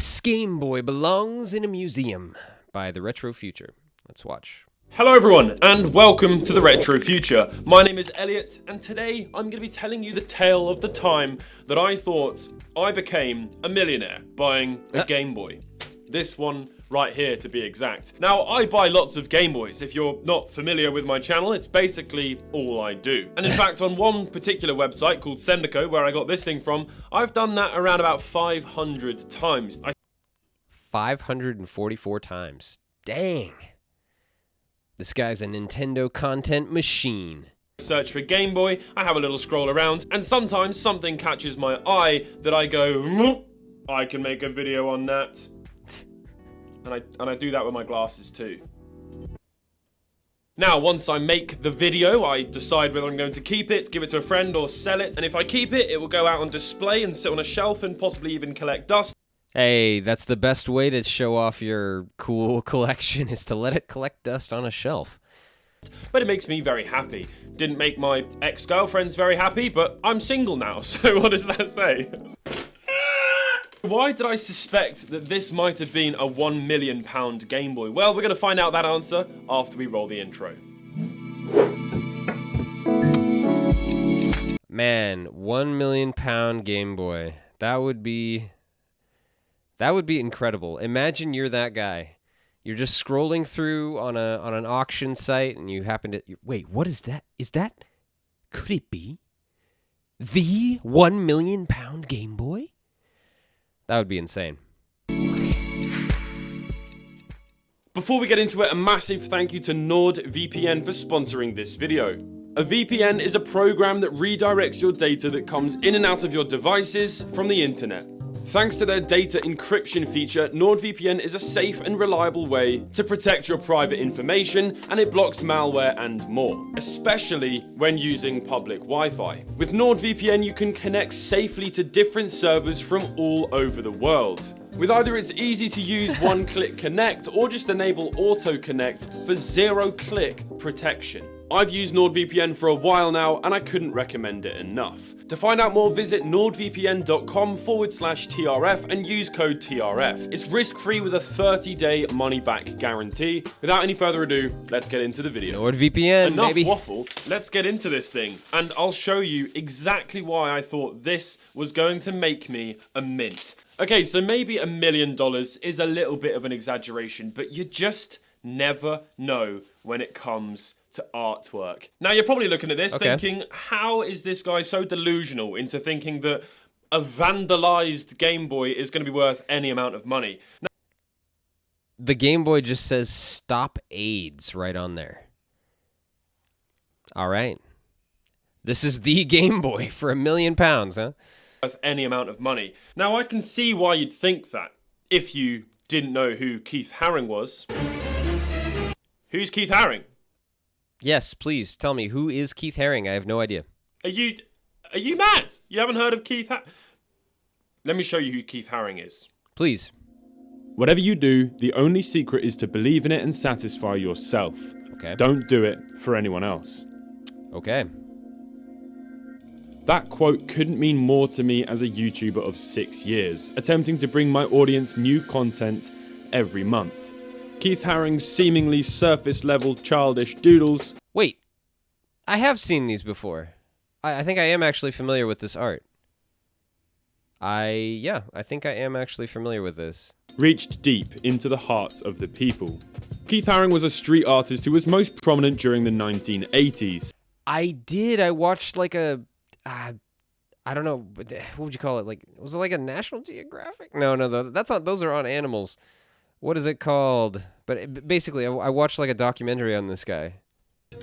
This Game Boy belongs in a museum by the Retro Future. Let's watch. Hello everyone, and welcome to the Retro Future. My name is Elliot, and today I'm going to be telling you the tale of the time that I thought I became a millionaire buying a Game Boy. This one right here, to be exact. Now, I buy lots of Game Boys. If you're not familiar with my channel, it's basically all I do. And in fact, on one particular website called Sendico, where I got this thing from, I've done that around about 500 times. 544 times. Dang. This guy's a Nintendo content machine. Search for Game Boy, I have a little scroll around, and sometimes something catches my eye that I go, I can make a video on that. And I do that with my glasses too. Now, once I make the video, I decide whether I'm going to keep it, give it to a friend, or sell it. And if I keep it, it will go out on display and sit on a shelf and possibly even collect dust. Hey, that's the best way to show off your cool collection, is to let it collect dust on a shelf. But it makes me very happy. Didn't make my ex-girlfriends very happy, but I'm single now, so what does that say? Why did I suspect that this might have been a £1 million Game Boy? Well, we're going to find out that answer after we roll the intro. Man, £1 million Game Boy. That would be incredible. Imagine you're that guy. You're just scrolling through on an auction site, and you happen to wait. What is that? Could it be the £1 million Game Boy? That would be insane. Before we get into it, a massive thank you to NordVPN for sponsoring this video. A VPN is a program that redirects your data that comes in and out of your devices from the internet. Thanks to their data encryption feature, NordVPN is a safe and reliable way to protect your private information, and it blocks malware and more, especially when using public Wi-Fi. With NordVPN, you can connect safely to different servers from all over the world. With either its easy-to-use one-click connect or just enable auto-connect for zero-click protection. I've used NordVPN for a while now, and I couldn't recommend it enough. To find out more, visit nordvpn.com/TRF and use code TRF. It's risk-free with a 30-day money-back guarantee. Without any further ado, let's get into the video. NordVPN, Enough baby. waffle, let's get into this thing. And I'll show you exactly why I thought this was going to make me a mint. Okay, so maybe $1 million is a little bit of an exaggeration, but you just never know when it comes to artwork. Now, you're probably looking at this thinking, how is this guy so delusional into thinking that a vandalized Game Boy is going to be worth any amount of money? Now, the Game Boy just says "Stop AIDS" right on there. All right. This is the Game Boy for £1 million, huh? worth any amount of money. Now, I can see why you'd think that if you didn't know who Keith Haring was. Who's Keith Haring? Yes, please tell me, who is Keith Haring? I have no idea. Are you mad? You haven't heard of Keith Haring? Let me show you who Keith Haring is. Please. Whatever you do, the only secret is to believe in it and satisfy yourself. Okay. Don't do it for anyone else. Okay. That quote couldn't mean more to me as a YouTuber of 6 years, attempting to bring my audience new content every month. Keith Haring's seemingly surface-level childish doodles. Wait, I have seen these before. I think I am actually familiar with this art. I think I am actually familiar with this. Reached deep into the hearts of the people. Keith Haring was a street artist who was most prominent during the 1980s. I did. I watched like a, I don't know, what would you call it? Like, was it like a National Geographic? No, that's not. Those are on animals. What is it called? But basically, I watched like a documentary on this guy.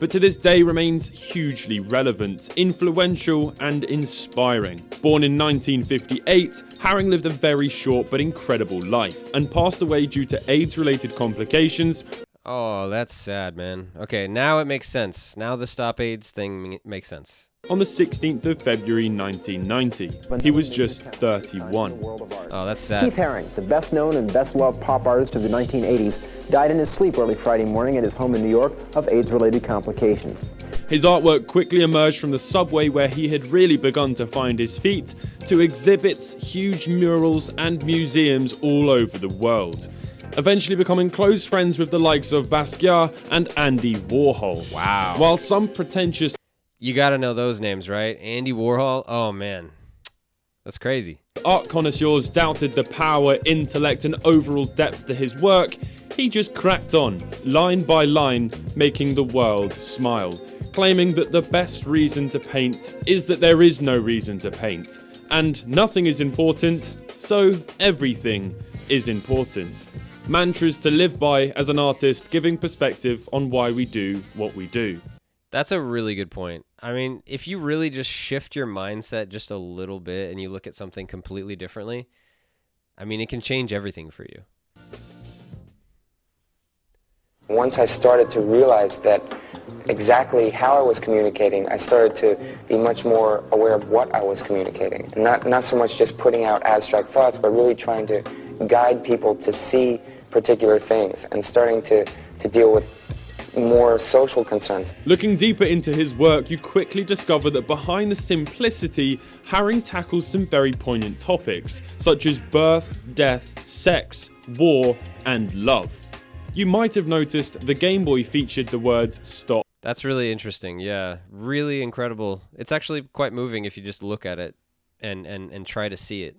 But to this day remains hugely relevant, influential, and inspiring. Born in 1958, Haring lived a very short but incredible life, and passed away due to AIDS-related complications. Oh, that's sad, man. Okay, now it makes sense. Now the Stop AIDS thing makes sense. On the 16th of February 1990. He was just 31. Oh, that's sad. Keith Haring, the best known and best loved pop artist of the 1980s, died in his sleep early Friday morning at his home in New York of AIDS-related complications. His artwork quickly emerged from the subway where he had really begun to find his feet, to exhibits, huge murals and museums all over the world, eventually becoming close friends with the likes of Basquiat and Andy Warhol. Wow. While some pretentious... You gotta know those names, right? Andy Warhol? Oh man, that's crazy. Art connoisseurs doubted the power, intellect and overall depth to his work, he just cracked on, line by line, making the world smile, claiming that the best reason to paint is that there is no reason to paint, and nothing is important, so everything is important. Mantras to live by as an artist, giving perspective on why we do what we do. That's a really good point. I mean, if you really just shift your mindset just a little bit and you look at something completely differently, I mean, it can change everything for you. Once I started to realize that exactly how I was communicating, I started to be much more aware of what I was communicating. Not so much just putting out abstract thoughts, but really trying to guide people to see particular things and starting to deal with more social concerns. Looking deeper into his work, you quickly discover that behind the simplicity, Haring tackles some very poignant topics, such as birth, death, sex, war, and love. You might have noticed the Game Boy featured the words "stop." That's really interesting. Yeah, really incredible. It's actually quite moving if you just look at it and try to see it.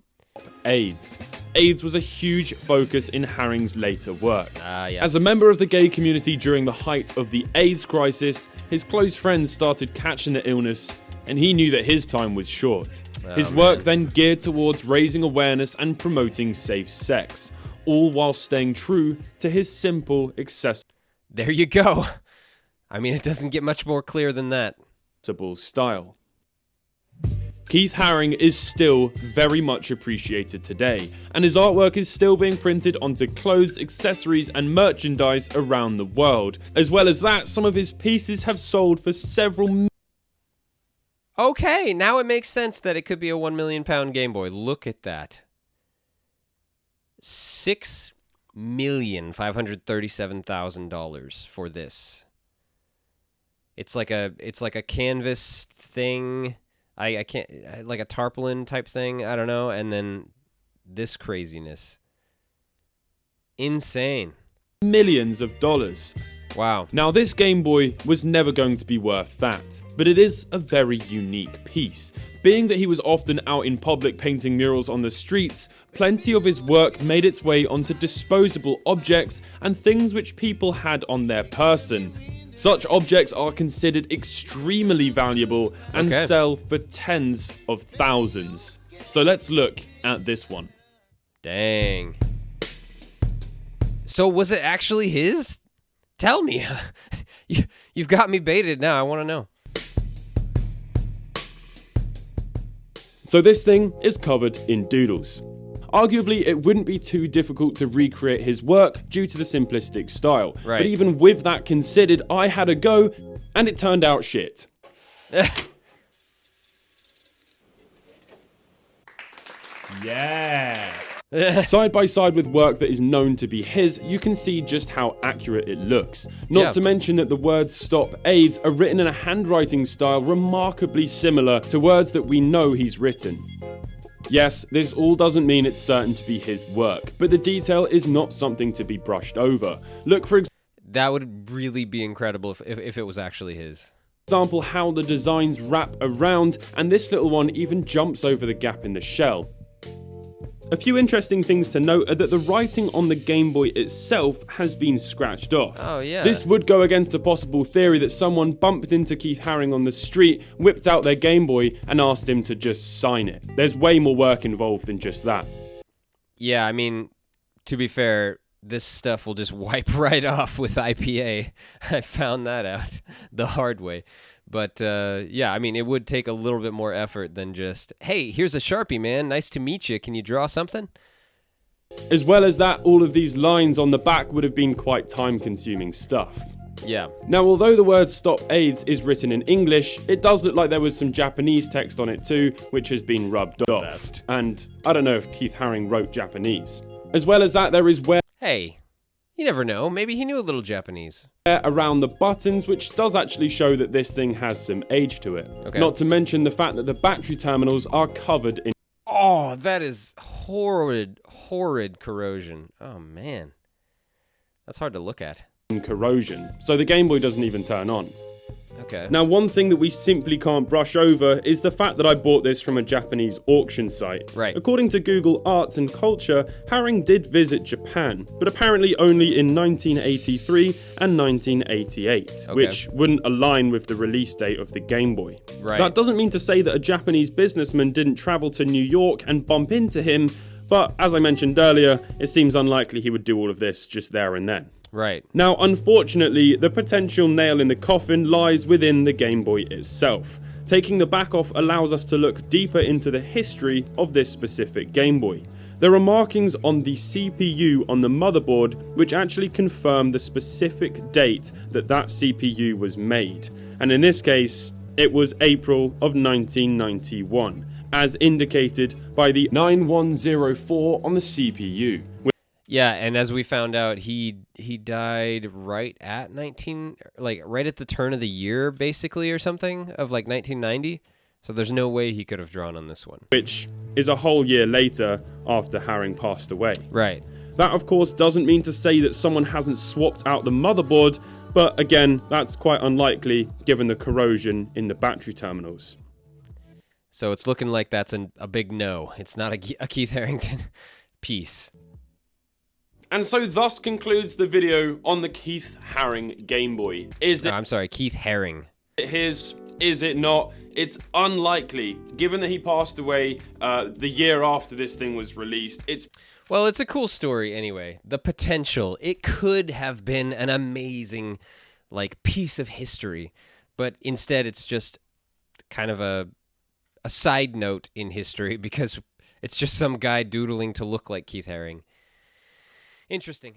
AIDS. AIDS was a huge focus in Haring's later work. Yeah. As a member of the gay community during the height of the AIDS crisis, his close friends started catching the illness, and he knew that his time was short. His work then geared towards raising awareness and promoting safe sex, all while staying true to his simple, accessible There you go. I mean, it doesn't get much more clear than that. style. Keith Haring is still very much appreciated today, and his artwork is still being printed onto clothes, accessories, and merchandise around the world. As well as that, some of his pieces have sold for several. Okay, now it makes sense that it could be a £1 million Game Boy. Look at that. $6,537,000 for this. It's like a canvas thing. I can't, like a tarpaulin type thing, I don't know, and then this craziness. Insane. Millions of dollars. Wow. Now this Game Boy was never going to be worth that, but it is a very unique piece. Being that he was often out in public painting murals on the streets, plenty of his work made its way onto disposable objects and things which people had on their person. Such objects are considered extremely valuable and sell for tens of thousands. So let's look at this one. Dang. So was it actually his? Tell me. You've got me baited now. I want to know. So this thing is covered in doodles. Arguably, it wouldn't be too difficult to recreate his work due to the simplistic style. Right. But even with that considered, I had a go, and it turned out shit. Yeah. Side by side with work that is known to be his, you can see just how accurate it looks. Not to mention that the words "Stop AIDS" are written in a handwriting style remarkably similar to words that we know he's written. Yes, this all doesn't mean it's certain to be his work, but the detail is not something to be brushed over. Look for That would really be incredible if it was actually his. example how the designs wrap around, and this little one even jumps over the gap in the shell. A few interesting things to note are that the writing on the Game Boy itself has been scratched off. Oh, yeah. This would go against a possible theory that someone bumped into Keith Haring on the street, whipped out their Game Boy, and asked him to just sign it. There's way more work involved than just that. Yeah, I mean, to be fair, this stuff will just wipe right off with IPA. I found that out the hard way. But yeah, I mean, it would take a little bit more effort than just, hey, here's a Sharpie, man. Nice to meet you. Can you draw something? As well as that, all of these lines on the back would have been quite time-consuming stuff. Yeah. Now, although the word "Stop AIDS" is written in English, it does look like there was some Japanese text on it too, which has been rubbed off. And I don't know if Keith Haring wrote Japanese. As well as that, there is where... Hey, You never know. Maybe he knew a little Japanese. Around the buttons, which does actually show that this thing has some age to it. Okay. Not to mention the fact that the battery terminals are covered in Oh, that is horrid, horrid corrosion. Oh, man. That's hard to look at. corrosion, so the Game Boy doesn't even turn on. Okay. Now, one thing that we simply can't brush over is the fact that I bought this from a Japanese auction site. Right. According to Google Arts and Culture, Haring did visit Japan, but apparently only in 1983 and 1988, Okay. which wouldn't align with the release date of the Game Boy. Right. That doesn't mean to say that a Japanese businessman didn't travel to New York and bump into him, but as I mentioned earlier, it seems unlikely he would do all of this just there and then. Right. Now, unfortunately, the potential nail in the coffin lies within the Game Boy itself. Taking the back off allows us to look deeper into the history of this specific Game Boy. There are markings on the CPU on the motherboard which actually confirm the specific date that that CPU was made. And in this case, it was April of 1991, as indicated by the 9104 on the CPU. Yeah, and as we found out, he died right at right at the turn of the year, basically, or something, of like 1990. So there's no way he could have drawn on this one. Which is a whole year later after Haring passed away. Right. That, of course, doesn't mean to say that someone hasn't swapped out the motherboard, but again, that's quite unlikely given the corrosion in the battery terminals. So it's looking like that's a big no. It's not a Keith Harington piece. And so thus concludes the video on the Keith Haring Game Boy. Is it I'm sorry, Keith Haring. his? Is it not? It's unlikely, given that he passed away the year after this thing was released. Well, it's a cool story anyway. The potential. It could have been an amazing, piece of history. But instead, it's just kind of a side note in history because it's just some guy doodling to look like Keith Haring. Interesting.